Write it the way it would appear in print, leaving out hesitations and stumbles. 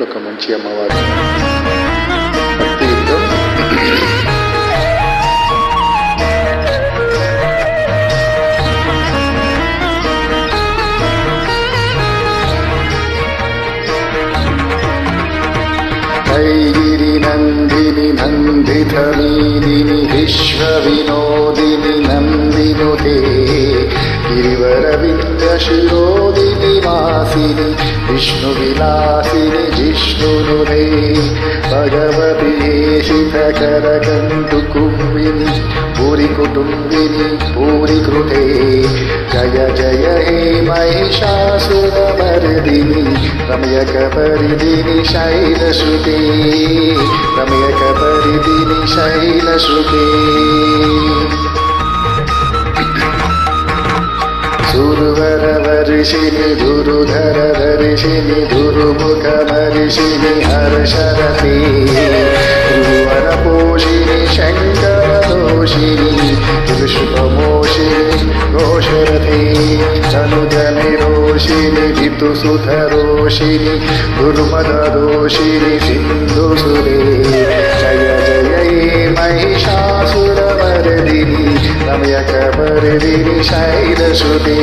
ఒక మంచి అమ్మవారు భక్తియుక్తం. ఐగిరి నందిని నందితమీదిని విశ్వవినోదిని నందినుతే గిరివరవింద శిరోదిని వాసిని విష్ణు విలాసిని జిష్ణునురే భగవతి శిఖకరకంటు కుమ్మిని పూరి కుటుంబిని పూరి కృతే జయ జయ హే మహిషాసురమర్దిని రమ్యక పరిదిని శైలసుతే రమ్యక పరిదిని శైలసుతే సురవర వర్షిణి దురుధర దర్శిని దుర్ముఖ మర్షిణి హర్షరతే ధ్రువర పోషిణి శంకర దోషిణి ఋషభమోషిణి ఘోషరథే తనుజని రోషిణి ఋతుసుధరోషిణి దుర్మదోషిణి సింధుసురే జయ జయ మహిషాసురమర్దిని రమ్యక పరిదిని శైలసుతే